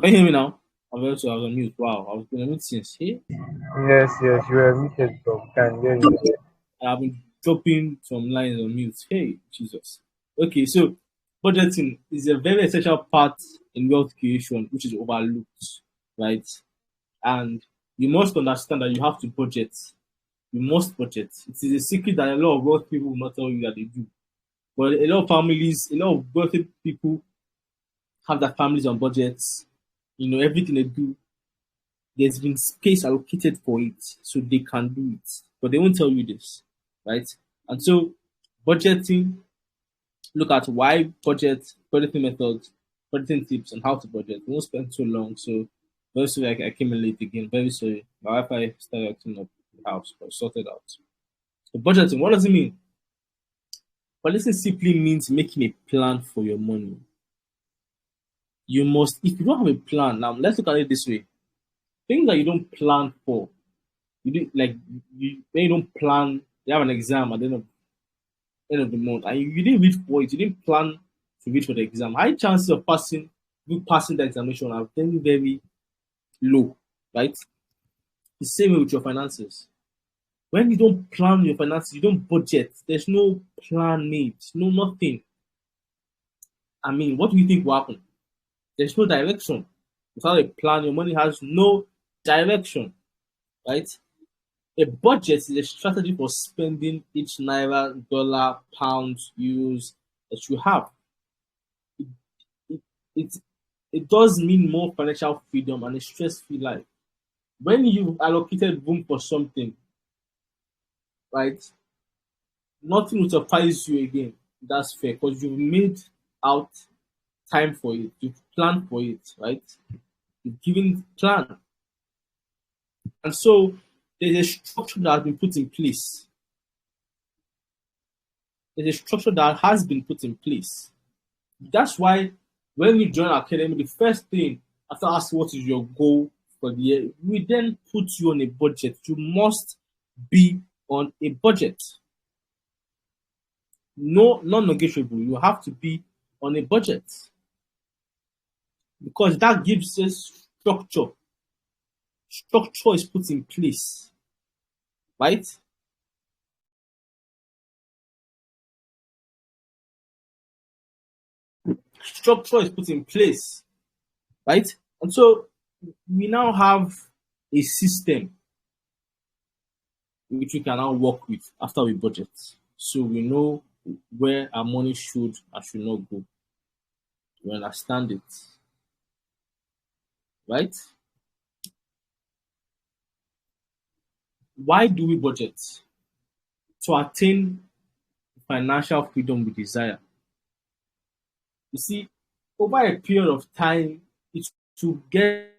Can you hear me now? I was on mute. Wow, I was on mute since. Hey, Yes, yes, you were muted from can hear you. I've been dropping some lines on mute. Hey, Jesus. Okay, so budgeting is a very essential part in wealth creation, which is overlooked, right? And you must understand that you have to budget. You must budget. It is a secret that a lot of wealthy people will not tell you that they do. But a lot of families, a lot of wealthy people have their families on budgets. Everything they do, there's been space allocated for it, so they can do it. But they won't tell you this, right? And so, budgeting, look at why budgeting methods, budgeting tips, and how to budget. We won't spend too long, so very sorry I came in late again. Very sorry. My Wi-Fi started acting up in the house, but sorted out. So budgeting, what does it mean? Budgeting simply means making a plan for your money. You must, if you don't have a plan, now let's look at it this way. Things that you don't plan for, you do like when you don't plan, you have an exam at the end of the month, and you didn't read for it, you didn't plan to read for the exam. High chances of you passing the examination are very, very low, right? The same way with your finances. When you don't plan your finances, you don't budget, there's no plan made, no nothing. I mean, what do you think will happen? There's no direction. Without a plan, your money has no direction, right? A budget is a strategy for spending each naira, dollar, pound, euros that you have. It, it, it does mean more financial freedom and a stress-free life. When you've allocated room for something, right, nothing will surprise you again. That's fair because you've made out time for it. You've planned for it, right? You've given plan. And so there's a structure that has been put in place. There's a structure that has been put in place. That's why when you join academy, the first thing after asking what is your goal for the year, we then put you on a budget. You must be on a budget. No, non-negotiable. You have to be on a budget because that gives us structure. Structure is put in place, right? Structure is put in place, right? And so we now have a system which we can now work with after we budget. So we know where our money should and should not go. We understand it, right? Why do we budget? To attain financial freedom we desire. You see, over a period of time, it will get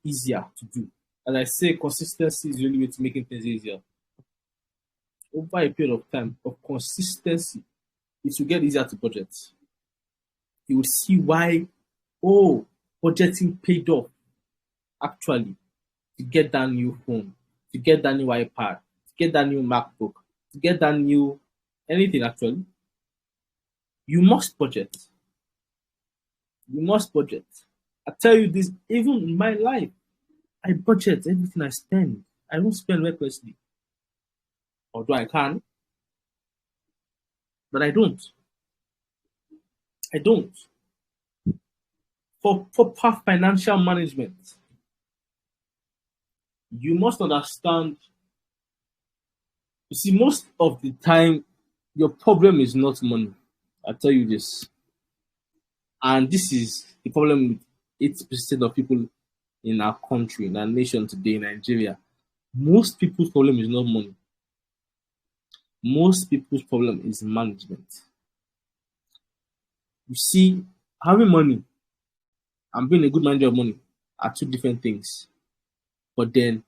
easier to do. As I say, consistency is really way to making things easier. Over a period of time of consistency, it will get easier to budget. You will see why, oh, budgeting paid off actually to get that new phone, to get that new iPad, to get that new MacBook, to get that new anything actually. You must budget. You must budget. I tell you this, even in my life, I budget everything I spend. I don't spend recklessly. Although I can, but I don't. I don't. For proper financial management, you must understand. You see, most of the time, your problem is not money. I tell you this. And this is the problem with 80% of people in our country, in our nation today, Nigeria. Most people's problem is not money. Most people's problem is management. You see, having money and being a good manager of money are two different things, but then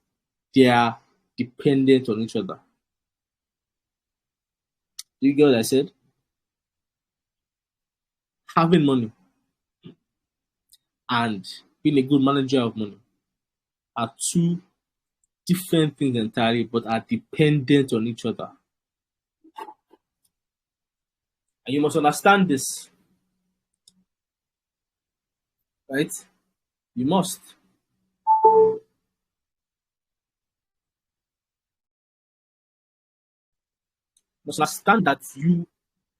they are dependent on each other. Do you get what I said? Having money and being a good manager of money are two different things entirely, but are dependent on each other. And you must understand this, right? You must understand that you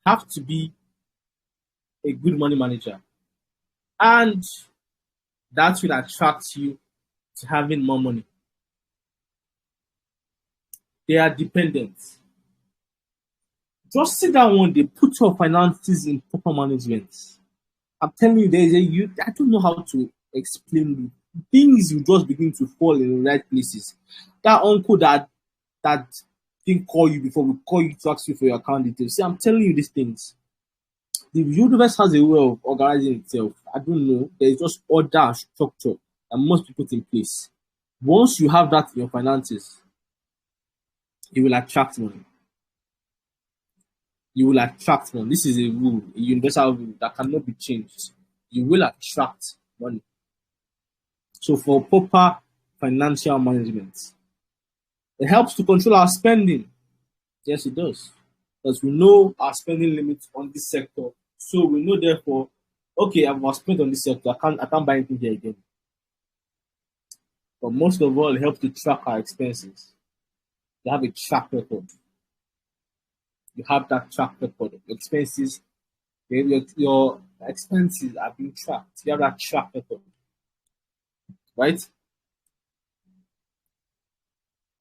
have to be a good money manager, and that will attract you to having more money. They are dependent. Just sit down one day, put your finances in proper management. I'm telling you, there's a you. I don't know how to explain it. Things will just begin to fall in the right places. That uncle that didn't call you before will call you to ask you for your account details. See, I'm telling you these things. The universe has a way of organizing itself. I don't know. There's just order and structure that must be put in place. Once you have that in your finances, you will attract money. You will attract money. This is a rule, a universal rule that cannot be changed. You will attract money. So for proper financial management, it helps to control our spending. Yes, it does. Because we know our spending limits on this sector. So we know therefore, okay, I've spent on this sector. I can't buy anything here again. But most of all, it helps to track our expenses. You have a track record. You have that track record of expenses. Your expenses are being tracked. You have that track record. Right?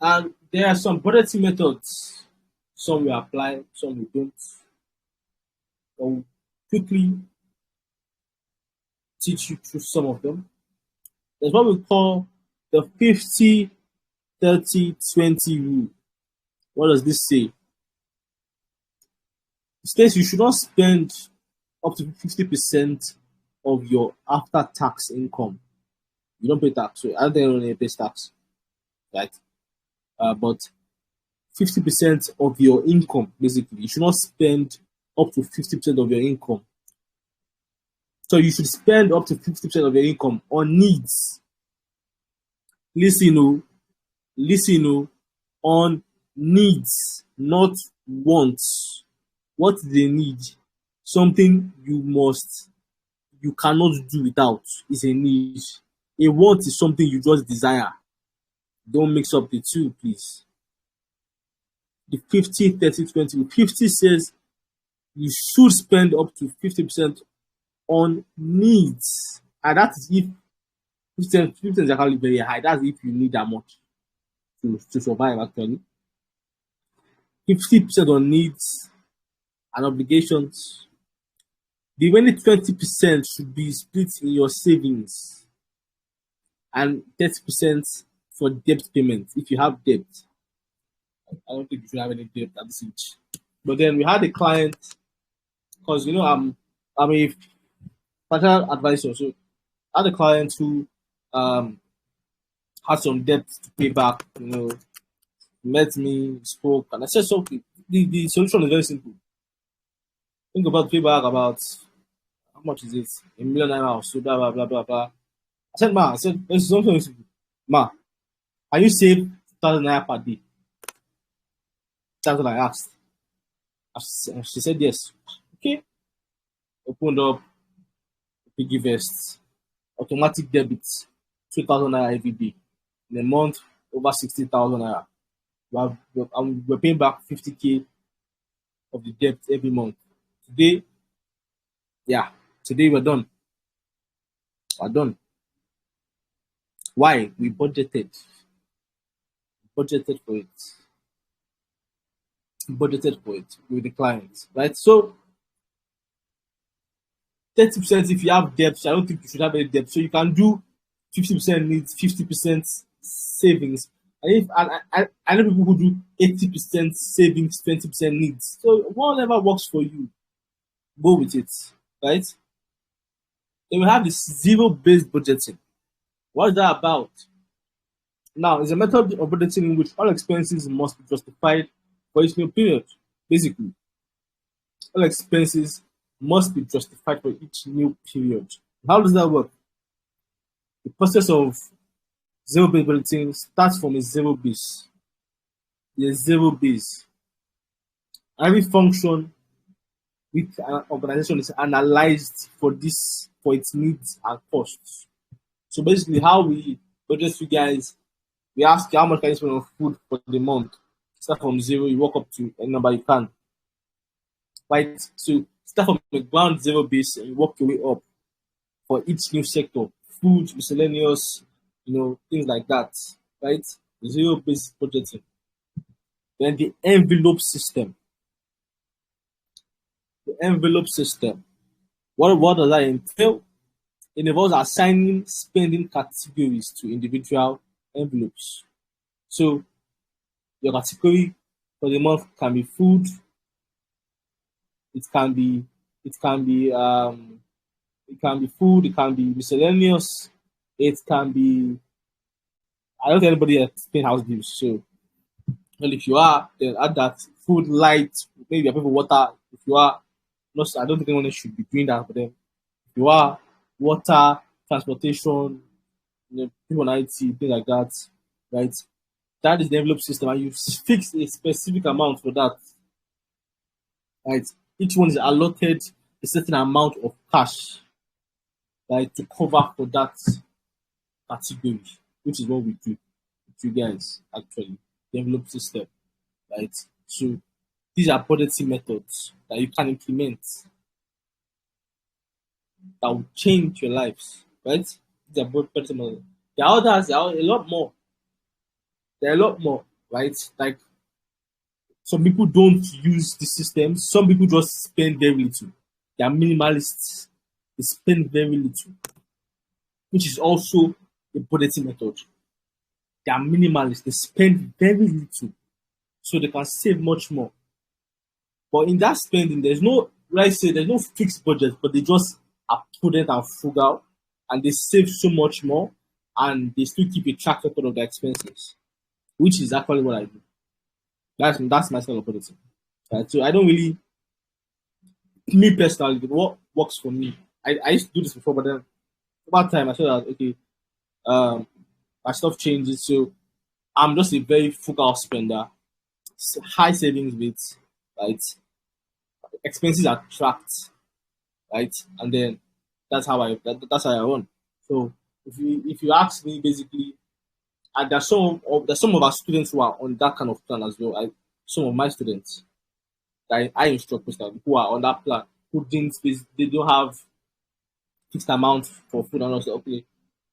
And there are some budgeting methods. Some we apply, some we don't. I'll quickly teach you through some of them. There's what we call the 50-30-20 rule. What does this say? It states you should not spend up to 50% of your after-tax income. You don't pay tax, so I don't think anyone pays tax, right? But 50% of your income, basically, you should not spend up to 50% of your income. So you should spend up to 50% of your income on needs. Listen, on needs, not wants. What they need, something you cannot do without, is a need. A want is something you just desire. Don't mix up the two, please. The 50-30-20. 50 says you should spend up to 50% on needs. And that is if 50% is actually very high. That's if you need that much to survive, actually. 50% on needs and obligations. The remaining 20% should be split in your savings and 30% for debt payment. If you have debt, I don't think you should have any debt at this age. But then we had a client, because I'm a financial advisor, so I had a client who had some debt to pay back. Met me, spoke, and I said something. The solution is very simple. Think about payback about how much is it? $1 million or so, blah blah blah blah blah. I said, there's something very simple. Ma, are you save 2,000 naira per day? That's what I asked. She said yes. Okay. Opened up piggy vest, automatic debit, 2,000 naira every day. In a month, over 60,000 naira. We're paying back 50K of the debt every month. Today we're done. We're done. Why? We budgeted. Budgeted for it. Budgeted for it with the client, right? So 30% if you have debt, I don't think you should have any debt. So you can do 50% needs, 50% savings. And I know people who do 80% savings, 20% needs. So whatever works for you, go with it, right? Then we have this zero-based budgeting. What is that about? Now, it's a method of budgeting in which all expenses must be justified for each new period. Basically, all expenses must be justified for each new period. How does that work? The process of zero-based budgeting starts from a zero base. There's zero base. Every function with an organization is analyzed for its needs and costs. So basically, how we budget, you guys, we ask you how much can you spend on food for the month. Start from zero, you walk up to any number you can. Right? So start from a ground zero base and you work your way up for each new sector. Food, miscellaneous, things like that. Right? Zero based budgeting. Then the envelope system. The envelope system. What does that entail? It involves assigning spending categories to individual envelopes. So your category for the month can be food, it can be it can be it can be food, it can be miscellaneous, it can be I don't think anybody has paying house bills. So well if you are, then add that food light, maybe you're paying for water. If you are not I don't think anyone should be doing that for them. If you are water, transportation, people on IT, things like that, right? That is the envelope system, and you fix a specific amount for that, right? Each one is allotted a certain amount of cash, right, to cover for that category, which is what we do with you guys actually. The envelope system, right? So these are budgeting methods that you can implement that will change your lives, right? These are both budgeting methods. There are others, there are a lot more. There are a lot more, right? Like some people don't use the system. Some people just spend very little. They are minimalists. They spend very little, which is also a budgeting method. They are minimalists. They spend very little, so they can save much more. But in that spending, there's no, let's say, there's no fixed budget, but they just are prudent and frugal, and they save so much more, and they still keep a track record of their expenses, which is actually what I do. That's my style of budgeting. Right? So I don't really, me personally, what works for me. I used to do this before, but then about time I saw that okay, um, my stuff changes. So I'm just a very frugal spender, high savings rates, right? Expenses are tracked, right? And then that's how I run. So if you ask me, basically, and there's some of our students who are on that kind of plan as well. Some of my students that I instruct personally who are on that plan who didn't they don't have fixed amount for food and also okay,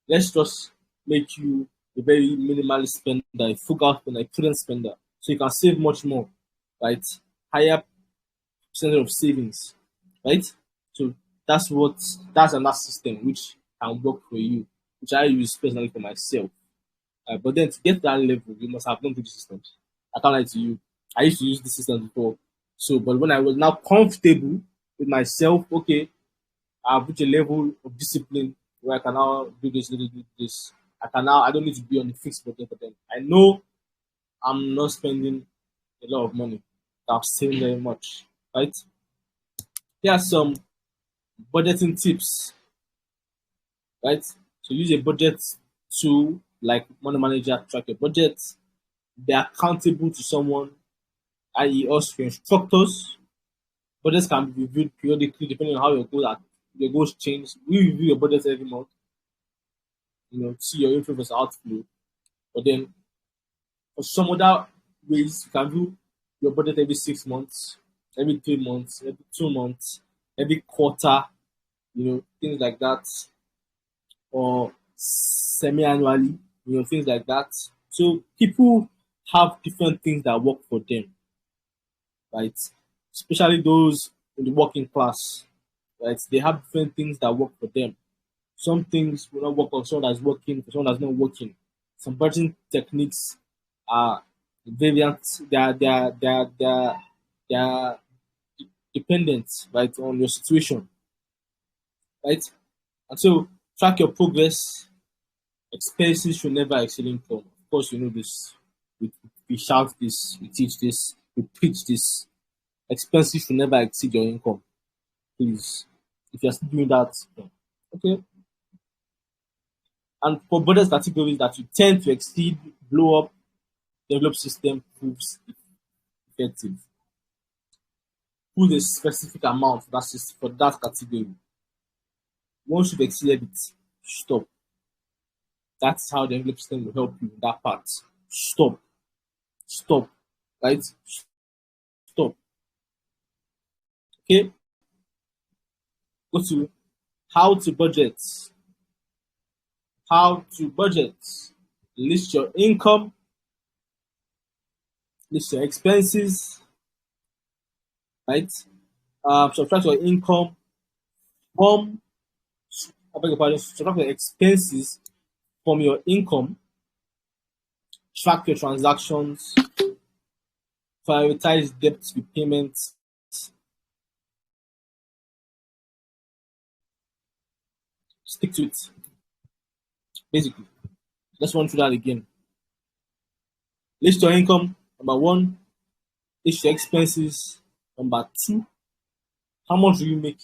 let's just make you a very minimalist spender, a frugal spender, a prudent spender, so you can save much more, right? Higher percentage of savings, right? So that's another system which can work for you, which I use personally for myself. But then to get to that level, you must have gone through the systems. I can't lie to you. I used to use the system before. So, but when I was now comfortable with myself, okay, I've reached a level of discipline where I can now do this. I don't need to be on the fixed budget for them. I know I'm not spending a lot of money. I'm saving very much, right? Here are some budgeting tips, right? So use a budget tool like Money Manager, track your budget, be accountable to someone, i.e., us, your instructors. Budgets can be reviewed periodically depending on how your goals change. We review your budget every month, see your inflow versus outflow. But then for some other ways, you can do your budget every 6 months, every 3 months, every 2 months, every quarter, things like that, or semi-annually, things like that. So people have different things that work for them, right? Especially those in the working class, right? They have different things that work for them. Some things will not work for someone that's working, for someone that's not working. Some budgeting techniques are variant, they are dependent, right, on your situation, right? And so track your progress. Expenses should never exceed income. Of course, you know this. We shout this, we teach this, we preach this. Expenses should never exceed your income. Please, if you're still doing that, okay. And for budget categories that you tend to exceed, blow up, the envelope system proves effective. Put a specific amount for that category. Once you've exceeded it, stop. That's how the envelope system will help you in that part. Stop. Stop. Right? Stop. Okay? Go to how to budget. How to budget. List your income, list your expenses, right? Subtract your income from, I beg your pardon, subtract your expenses from your income, track your transactions, prioritize debt repayments, stick to it. Basically, let's run through that again. List your income, number one. List your expenses, number two. How much do you make?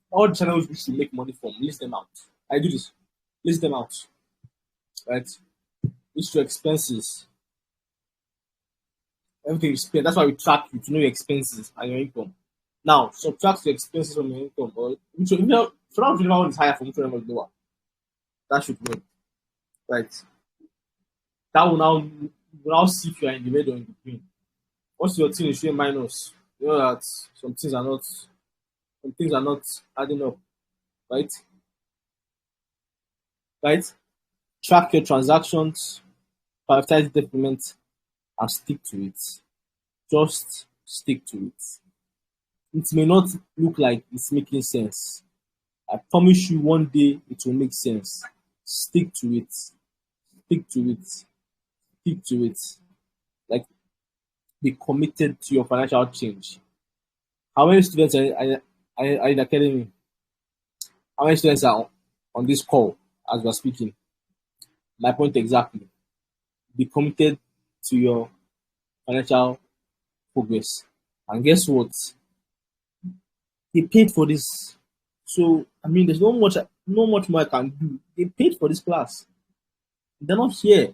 All the channels which you make money from, list them out. I do this. List them out. Right? List your expenses. Everything you spend. That's why we track you to know your expenses and your income. Now, subtract your expenses from your income. Or whichever one is higher from whichever one is lower. That should win. Right? That will now see if you are in the red or in the green. Once your thing is showing minus, you know that some things are not adding up. Right? Right? Track your transactions, prioritize debt payment, and stick to it. Just stick to it. It may not look like it's making sense. I promise you one day it will make sense. Stick to it. Stick to it. Stick to it. Like, be committed to your financial change. How many students are in the academy? How many students are on this call as we're speaking? My point exactly. Be committed to your financial progress. And guess what? They paid for this. So I mean there's no much more I can do. They paid for this class. They're not here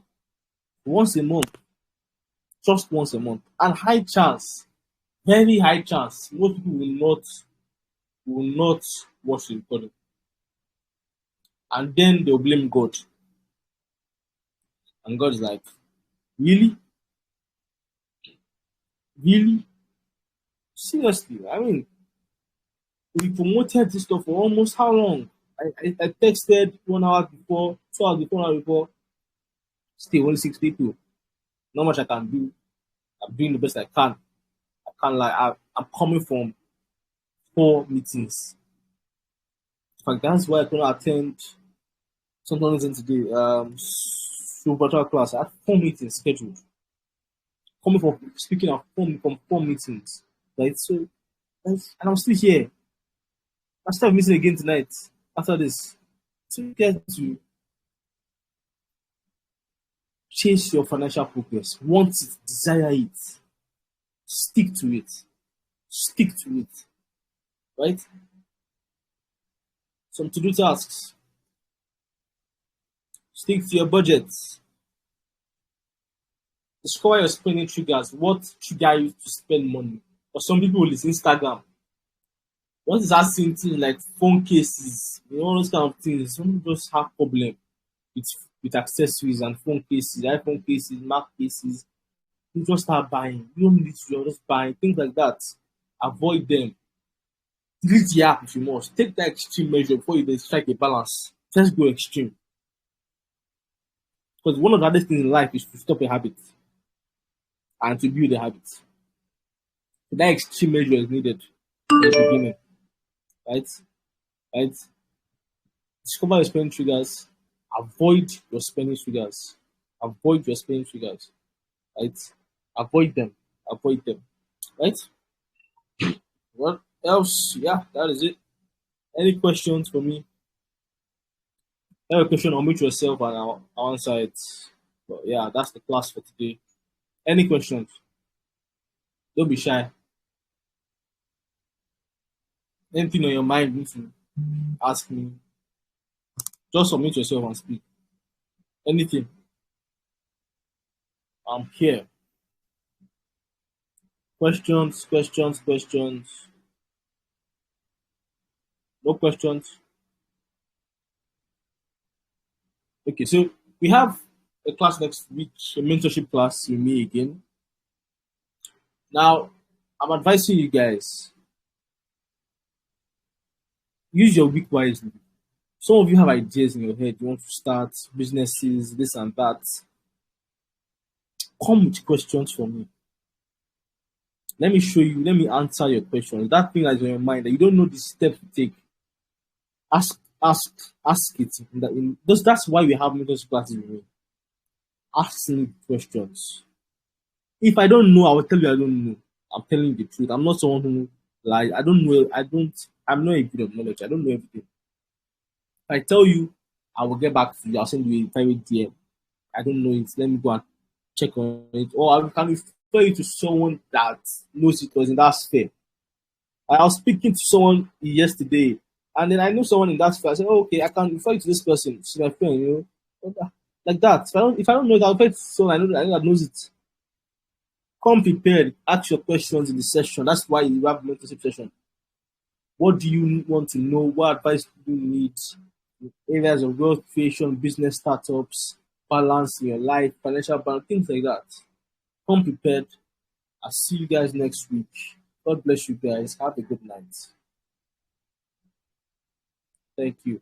once a month, just once a month. And high chance, very high chance, most people will not watch the recording. And then they'll blame God. And God is like, really? Really? Seriously? I mean, we promoted this stuff for almost how long? I texted 1 hour before, 2 hours before, 1 hour before. Still only 6 people. Not much I can do. I'm doing the best I can. I can't lie. I'm coming from 4 meetings. In fact, that's why I couldn't attend something today. Virtual class. I had 4 meetings scheduled. Coming from speaking from 4 meetings. Right? So, and I'm still here. I start meeting again tonight after this. So you get to chase your financial progress. Want it, desire it. Stick to it. Stick to it. Right? Some to-do tasks. Stick to your budget. Discover your spending triggers. What trigger you to spend money? For some people, it's Instagram. Once you start seeing things like phone cases, all those kind of things, some people just have problem with accessories and phone cases, iPhone cases, Mac cases. You just start buying. You don't need to, you're just buying. Things like that. Avoid them. Delete the app if you must. Take that extreme measure before you then strike a balance. Just go extreme. Because one of the hardest things in life is to stop a habit and to build a habit. So that extreme measure is needed in the beginning. Right? Right? Discover your spending triggers. Avoid your spending triggers. Avoid your spending triggers. Right? Avoid them. Avoid them. Right? What else? Yeah, that is it. Any questions for me? If you have a question, unmute yourself and I'll answer it. But yeah, that's the class for today. Any questions? Don't be shy. Anything on your mind, you need to ask me. Just unmute yourself and speak. Anything. I'm here. Questions, questions, questions. No questions. Okay, so we have a class next week, a mentorship class with me again. Now, I'm advising you guys, use your week wisely. Some of you have ideas in your head, you want to start businesses, this and that. Come with questions for me. Let me show you, let me answer your questions. That thing that's on your mind that you don't know the steps to take, ask it. That's why we have mentorship classes with me. Ask me questions. If I don't know, I will tell you I don't know. I'm telling you the truth. I'm not someone who lies. I don't know. I'm not a bit of knowledge. I don't know everything. If I tell you, I will get back to you. I'll send you a private DM. I don't know it. Let me go and check on it. Or I can refer you to someone that knows it was in that sphere. I was speaking to someone yesterday, and then I know someone in that sphere. I said, oh, okay, I can refer you to this person. She's my friend, like that. If I don't know it, I'll refer to someone I know that knows it. Come prepared. Ask your questions in the session. That's why you have mentorship session. What do you want to know? What advice do you need? Areas of wealth creation, business startups, balance in your life, financial balance, things like that. Come prepared. I'll see you guys next week. God bless you guys. Have a good night. Thank you.